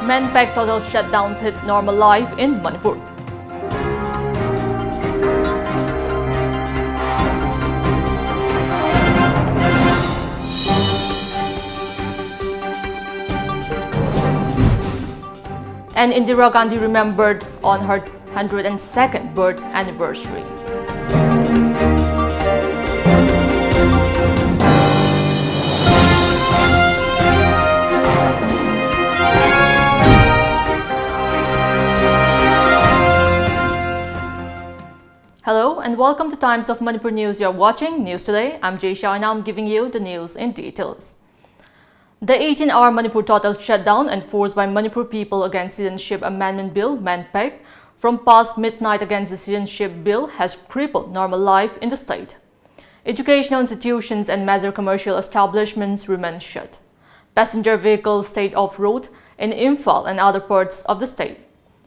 Man-pack total shutdowns hit normal life in Manipur. And Indira Gandhi remembered on her 102nd birth anniversary. Hello and welcome to Times of Manipur News. You're watching News Today. I'm JESSIA and I'm giving you the news in details. The 18-hour Manipur total shutdown enforced by Manipur people against Citizenship Amendment Bill, Man-pack, from past midnight against the Citizenship Bill has crippled normal life in the state. Educational institutions and major commercial establishments remain shut. Passenger vehicles stayed off-road in Imphal and other parts of the state.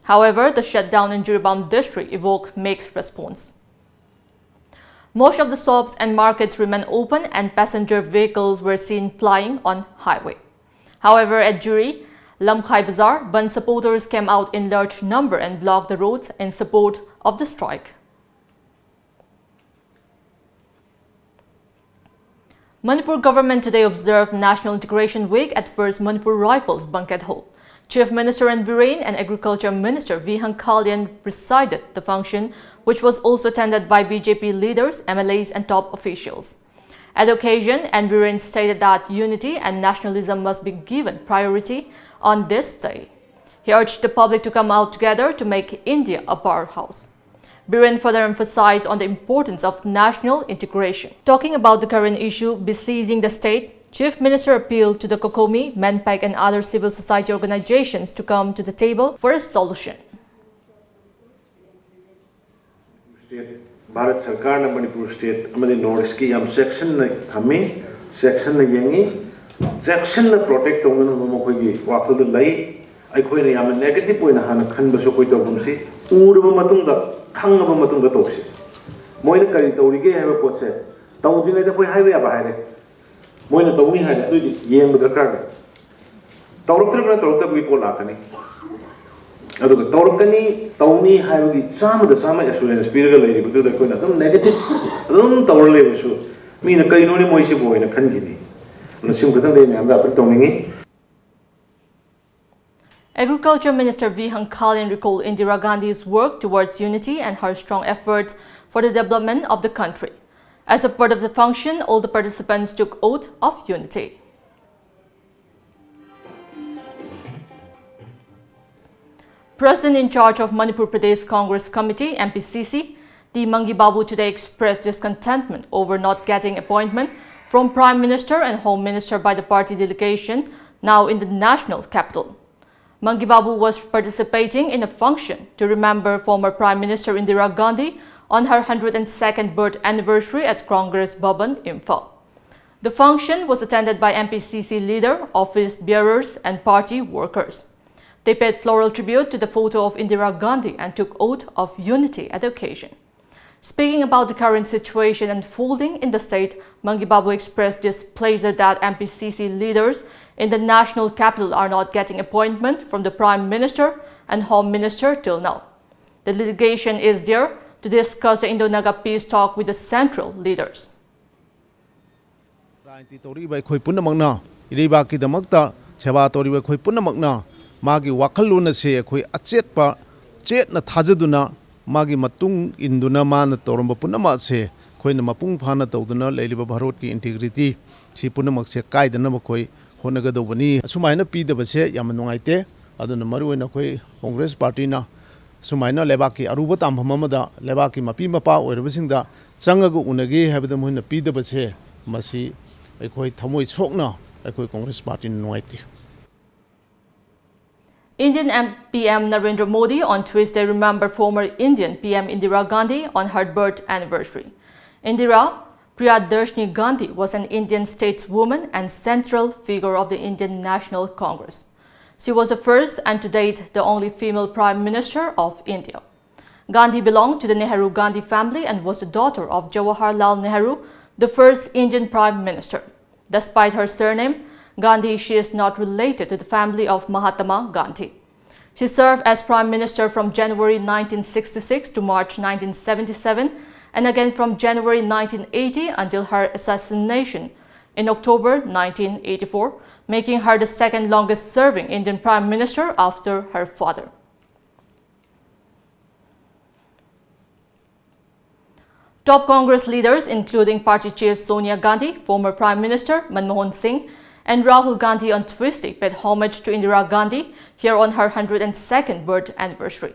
However, the shutdown in Jiribam district evoked mixed response. Most of the shops and markets remain open and passenger vehicles were seen plying on highway. However, at Juri, Lamkhai Bazaar, Ban supporters came out in large number and blocked the roads in support of the strike. Manipur government today observed National Integration Week at First Manipur Rifles Banquet Hall. Chief Minister and Birane and Agriculture Minister V. Kalyan presided the function, which was also attended by BJP leaders, MLAs and top officials. At the occasion, Birane stated that unity and nationalism must be given priority on this day. He urged the public to come out together to make India a powerhouse. Birane further emphasized on the importance of national integration. Talking about the current issue besieging the state, Chief Minister appealed to the Kokomi, Man-pack and other civil society organizations to come to the table for a solution. Bharat Sarkar na Manipur state amadi North ki am section na thami section na yengi section na protect tongna mo khoi gi wakho da lai ai khoi na yam negative point hana khan ba so koi tawum si urba matung da khang ba matung da toksi moi na kari tawri ge ha ba pot se tawdi na da koi highway ba hai re moi na tawni ha tu yeng ba kar tawrok tra tawrok ta bi ko la kani aduga tawrokani tawni ha gi sama da sama assurance piraga lai bu da koi na dum negative dum tawr le su mi na kai no ni moi si boi na khan gi ni na sim ka tang de nyam da pa tawni. Agriculture Minister V. Kalyan recalled Indira Gandhi's work towards unity and her strong efforts for the development of the country. As a part of the function, all the participants took oath of unity. President in charge of Manipur Pradesh Congress Committee, MPCC, D. Mangi Babu today expressed discontentment over not getting appointment from Prime Minister and Home Minister by the party delegation now in the national capital. Mangi Babu was participating in a function to remember former Prime Minister Indira Gandhi on her 102nd birth anniversary at Congress Bhavan, Imphal. The function was attended by MPCC leader, office bearers and party workers. They paid floral tribute to the photo of Indira Gandhi and took oath of unity at the occasion. Speaking about the current situation unfolding in the state, Mangi Babu expressed displeasure that MPCC leaders in the national capital are not getting appointment from the Prime Minister and Home Minister till now. The delegation is there to discuss the Indo-Naga peace talk with the central leaders. Magi wakaluna se khoi achet pa chet na thajaduna magi matung induna man toromba punama se khoi na mapung phana tawduna leiliba bharot ki integrity si punamak se kaidana ma khoi honaga dobani sumaina pi da base yam nungaite aduna maru na khoi Congress party na sumaina leba ki aruba tamphama da leba ki mapi mapa oirabasingda changagu unage habada mohina pi da base masi khoi thamoi chokna khoi Congress party nungaite. Indian PM Narendra Modi on Tuesday remembered former Indian PM Indira Gandhi on her birth anniversary. Indira Priyadarshini Gandhi was an Indian stateswoman and central figure of the Indian National Congress. She was the first and to date the only female Prime Minister of India. Gandhi belonged to the Nehru-Gandhi family and was the daughter of Jawaharlal Nehru, the first Indian Prime Minister. Despite her surname, Gandhi, she is not related to the family of Mahatma Gandhi. She served as Prime Minister from January 1966 to March 1977 and again from January 1980 until her assassination in October 1984, making her the second longest serving Indian Prime Minister after her father. Top Congress leaders, including party chief Sonia Gandhi, former Prime Minister Manmohan Singh, and Rahul Gandhi on Tuesday paid homage to Indira Gandhi here on her 102nd birth anniversary.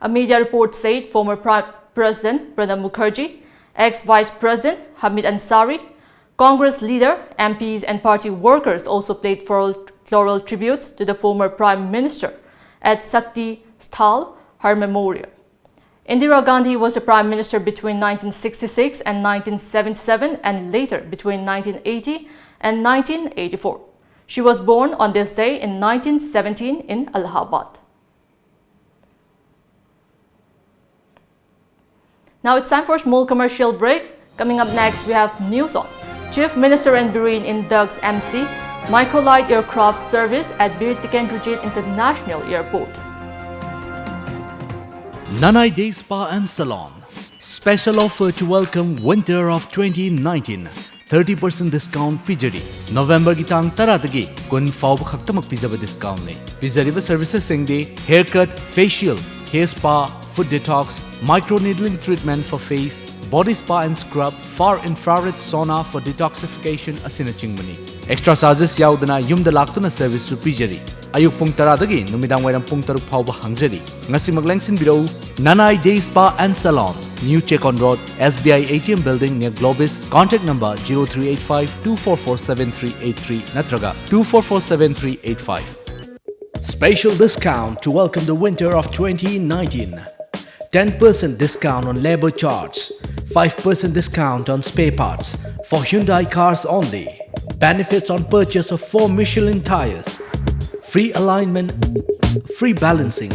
A media report said former President Pranab Mukherjee, ex-Vice President Hamid Ansari, Congress leader, MPs and party workers also paid floral tributes to the former Prime Minister at Sakti Sthal, her memorial. Indira Gandhi was the Prime Minister between 1966 and 1977 and later between 1980 and 1984. She was born on this day in 1917 in Allahabad. Now it's time for a small commercial break. Coming up next, we have news on Chief Minister and Bahrain inducts MC Microlight Aircraft Service at Bir Tikendrujit International Airport. Nanai Day Spa and Salon. Special offer to welcome winter of 2019. 30% discount pijari. November gitang taradagi kun faub khaktamak pijaba discount ne. Pijariba services singde haircut, facial, hair spa, foot detox, microneedling treatment for face, body spa and scrub, far infrared sauna for detoxification asinaching mani. Extra charges yaudana yumda laktuna service su pijari. Ayuk pung taradagi numidang wairam pung taruk phauba hangjari. Ngasi maglengsin biro Nanai Day Spa and Salon. New Check-on Road, SBI ATM Building near Globis. Contact number 0385-244-7383 Natraga 244-7385. Special discount to welcome the winter of 2019. 10% discount on labor charge. 5% discount on spare parts for Hyundai cars only. Benefits on purchase of 4 Michelin tires. Free alignment, free balancing,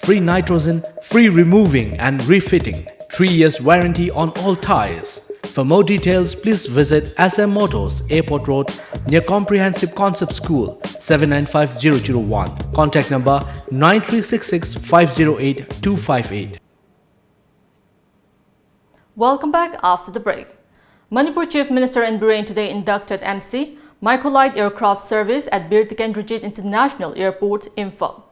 free nitrogen, free removing and refitting. 3 years warranty on all tires. For more details, please visit SM Motors, Airport Road, near Comprehensive Concept School, 795001. Contact number 9366508258. Welcome back after the break. Manipur Chief Minister in Bahrain today inducted MC Microlight Aircraft Service at Bir Tikendrujit International Airport, Imphal.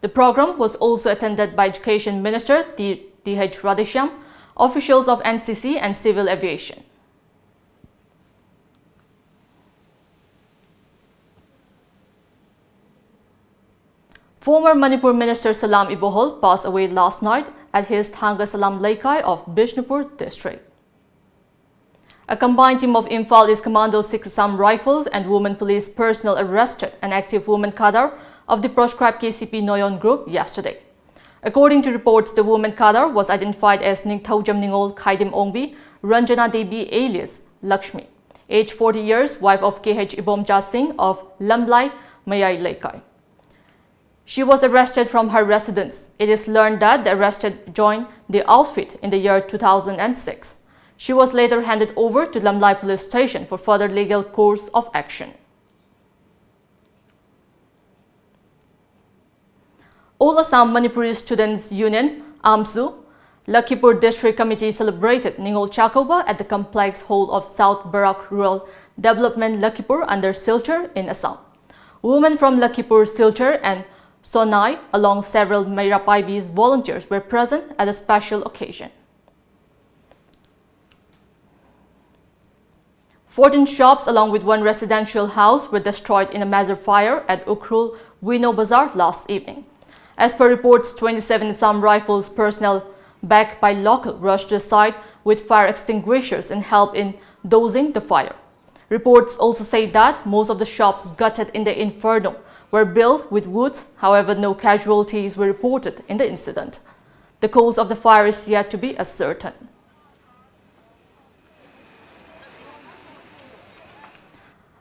The program was also attended by Education Minister D.H. Radheshyam, officials of NCC and Civil Aviation. Former Manipur Minister Salam Ibohol passed away last night at his Thanga Salam Laikai of Bishnupur district. A combined team of Imphal East Commando 6 Assam Rifles and Women Police personnel arrested an active woman cadre of the proscribed KCP Noyon group yesterday. According to reports, the woman cadre was identified as Ningthaujam Ningol Khaidim Ongbi Ranjana Devi alias Lakshmi, age 40 years, wife of KH Ibomja Singh of Lamlai Mayai Laikai. She was arrested from her residence. It is learned that the arrested joined the outfit in the year 2006. She was later handed over to Lamlai police station for further legal course of action. All Assam Manipuri Students Union, AMSU, Lakhipur District Committee celebrated Ningol Chakoba at the complex hall of South Barak Rural Development Lakhipur under Silchar in Assam. Women from Lakhipur, Silchar and Sonai, along several Meirapaibis volunteers, were present at a special occasion. 14 shops along with one residential house were destroyed in a major fire at Ukhrul Wino Bazaar last evening. As per reports, 27 Assam Rifles personnel backed by local rushed to the site with fire extinguishers and helped in dosing the fire. Reports also say that most of the shops gutted in the inferno were built with wood. However, no casualties were reported in the incident. The cause of the fire is yet to be ascertained.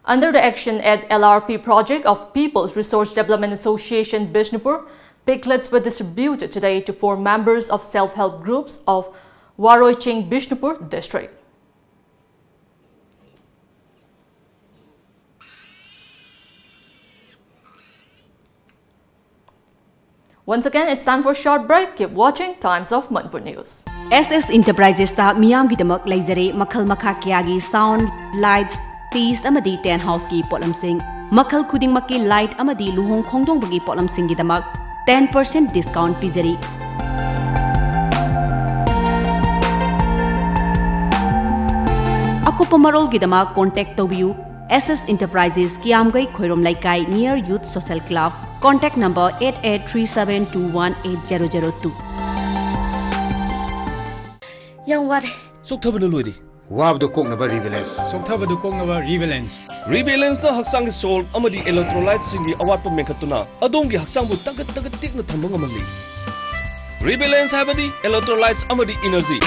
Under the Action Aid LRP project of People's Resource Development Association Bishnupur, piglets were distributed today to 4 members of self-help groups of Waroiching Bishnupur district. Once again, it's time for a short break. Keep watching Times of Manipur News. SS Enterprises ta miyam gi damak laizare makhal makha kya gi sound lights teas amadi ten house ki polam sing makhal khuding makki light amadi luhong khongdong bagi polam sing gi damak 10% discount pijari. Akupa marol gi damak contact tobiu SS Enterprises Kiamgai Khoirom Laikai near Youth Social Club. Contact number 8837218002. Yang ware. Soktabana loidi. Wabdo koknaba rebalance. Soktabadu koknaba rebalance. Rebalance na haksang salt amadi electrolytes singi awatpa mekhatuna adongi haksangbu tagat tikna thamba ngamali. Rebalance habadi electrolytes amadi energy.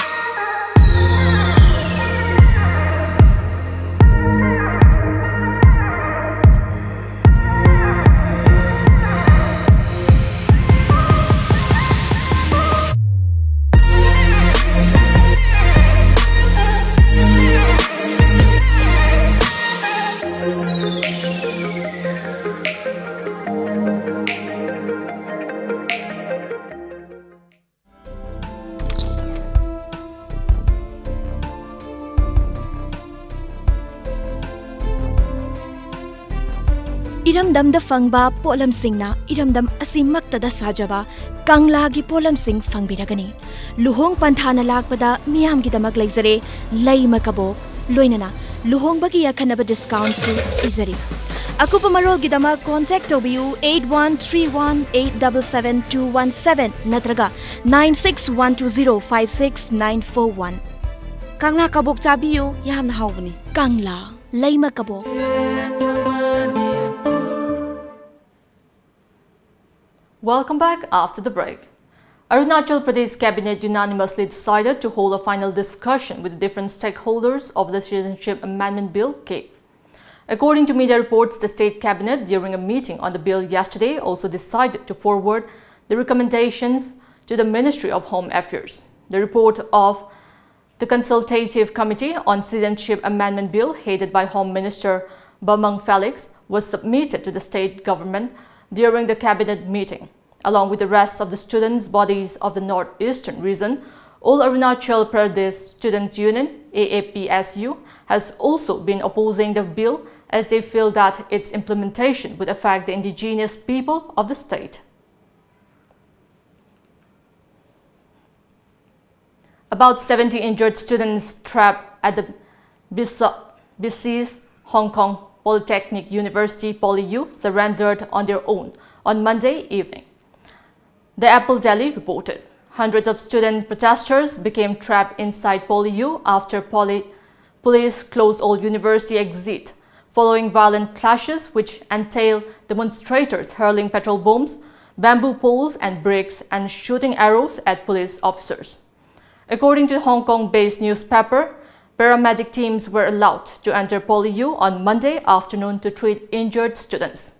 Iramdam da fangba polam singna iramdam asimakta da sajaba kangla gi polam sing fangbiragani luhong panthana lakpada miyam gi damak laizare laima kabok loinana luhong bagi yakhanaba discount su izari akupa marol gi damak contact obiu 8131877217 natraga 9612056941 kangla kabok chabiu yamna hawbani kangla laima kabok. Welcome back after the break. Arunachal Pradesh Cabinet unanimously decided to hold a final discussion with different stakeholders of the Citizenship Amendment Bill K. According to media reports, the State Cabinet, during a meeting on the bill yesterday, also decided to forward the recommendations to the Ministry of Home Affairs. The report of the Consultative Committee on Citizenship Amendment Bill, headed by Home Minister Bamang Felix, was submitted to the state government during the cabinet meeting. Along with the rest of the students' bodies of the northeastern region, All Arunachal Pradesh Students' Union (AAPSU) has also been opposing the bill as they feel that its implementation would affect the indigenous people of the state. About 70 injured students trapped at the besieged Hong Kong Polytechnic University PolyU surrendered on their own on Monday evening. The Apple Daily reported hundreds of student protesters became trapped inside PolyU after police closed all university exits following violent clashes which entailed demonstrators hurling petrol bombs, bamboo poles and bricks and shooting arrows at police officers. According to the Hong Kong-based newspaper, paramedic teams were allowed to enter PolyU on Monday afternoon to treat injured students.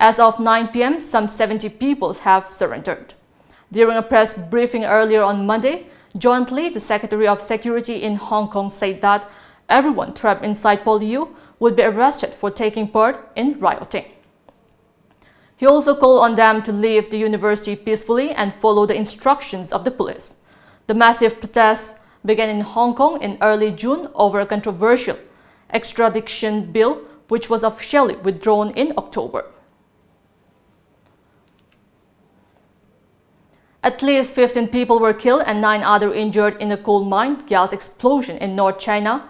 As of 9 p.m., some 70 people have surrendered. During a press briefing earlier on Monday, jointly, the Secretary of Security in Hong Kong said that everyone trapped inside PolyU would be arrested for taking part in rioting. He also called on them to leave the university peacefully and follow the instructions of the police. The massive protests began in Hong Kong in early June over a controversial extradition bill, which was officially withdrawn in October. At least 15 people were killed and 9 others injured in a coal mine gas explosion in North China,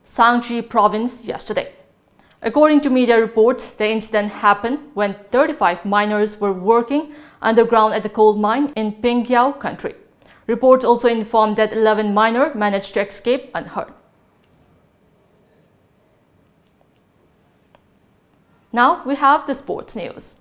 Shaanxi province yesterday. According to media reports, the incident happened when 35 miners were working underground at the coal mine in Pingyao country. Reports also informed that 11 miners managed to escape unhurt. Now we have the sports news.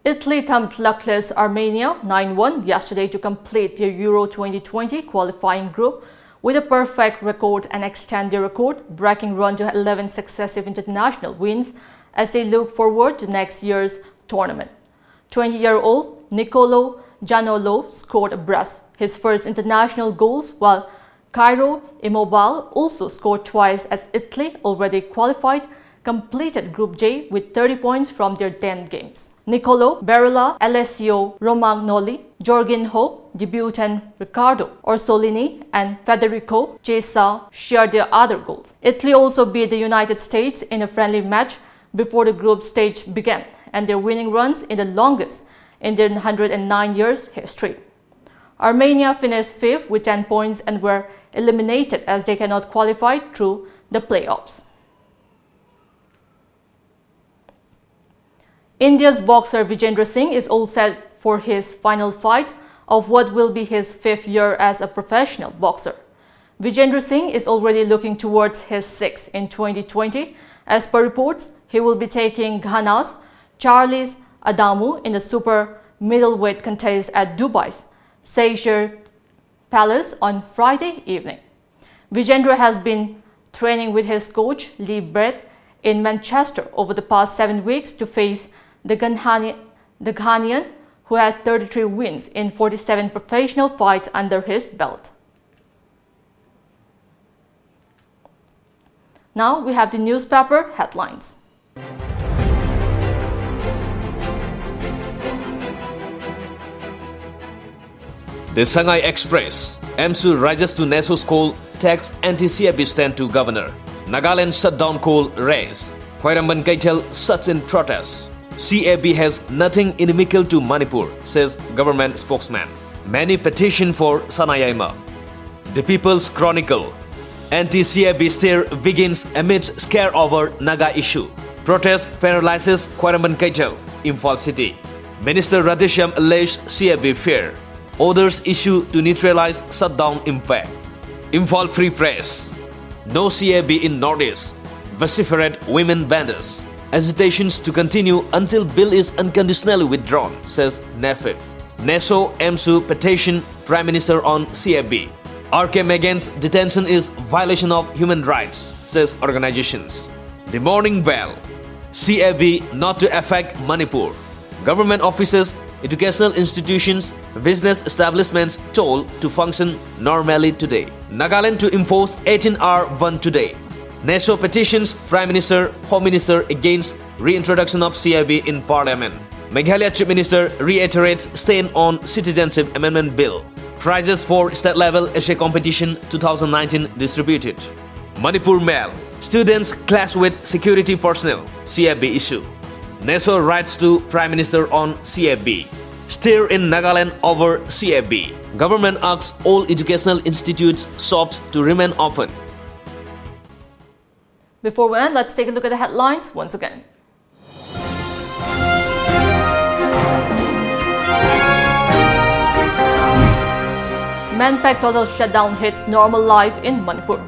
Italy thumped luckless Armenia 9-1 yesterday to complete their Euro 2020 qualifying group with a perfect record and extend their record-breaking run to 11 successive international wins as they look forward to next year's tournament. 20-year-old Nicolo Janolo scored a brace, his first international goals, while Cairo Immobile also scored twice as Italy, already qualified, completed Group J with 30 points from their 10 games. Nicolo Barella, Alessio Romagnoli, Jorginho, debutant Riccardo Orsolini and Federico Chiesa shared their other goals. Italy also beat the United States in a friendly match before the group stage began, and their winning runs in the longest in their 109 years history. Armenia finished 5th with 10 points and were eliminated as they cannot qualify through the playoffs. India's boxer Vijendra Singh is all set for his final fight of what will be his 5th year as a professional boxer. Vijendra Singh is already looking towards his 6th in 2020. As per reports, he will be taking Ghana's Charles Adamu in the super middleweight contest at Dubai's Seizure Palace on Friday evening. Vijendra has been training with his coach Lee Brett in Manchester over the past 7 weeks to face the Ghanaian, who has 33 wins in 47 professional fights under his belt. Now we have the newspaper headlines. The Shanghai Express. MSU rises to NESO's call, tax anti-CAB stand to governor. Nagaland shutdown call raise. Khairamban Kaitel shuts in protest. CAB has nothing inimical to Manipur, says government spokesman. Many petition for Sanayama. The People's Chronicle. Anti-CAB stir begins amid scare over Naga issue. Protest paralyzes Khairamban Kaitel, Imphal City. Minister Radheshyam alleged CAB fear. Orders issued to neutralize shutdown impact. Imphal Free Press. No CAB in Northeast. Vociferate women banders. Agitations to continue until bill is unconditionally withdrawn, says NEFIF. NESO MSU petition Prime Minister on CAB. RK Megan's detention is violation of human rights, says organizations. The Morning Bell. CAB not to affect Manipur. Government offices, educational institutions, business establishments told to function normally today. Nagaland to enforce 18-hour ban today. NESO petitions Prime Minister, Home Minister against reintroduction of CAB in Parliament. Meghalaya Chief Minister reiterates stand on Citizenship Amendment Bill. Prizes for state-level essay competition 2019 distributed. Manipur Mail. Students clash with security personnel. CAB issue. NESO writes to Prime Minister on CAB. Stir in Nagaland over CAB. Government asks all educational institutes, shops to remain open. Before we end, let's take a look at the headlines once again. Manpack total shutdown hits normal life in Manipur.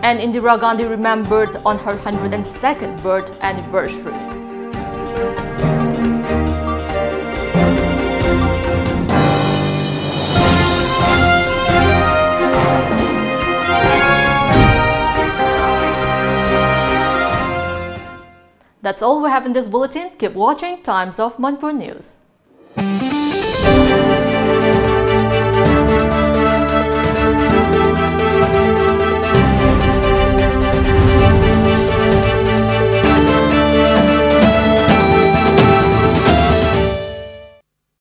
And Indira Gandhi remembered on her 102nd birth anniversary. That's all we have in this bulletin. Keep watching Times of Manipur News.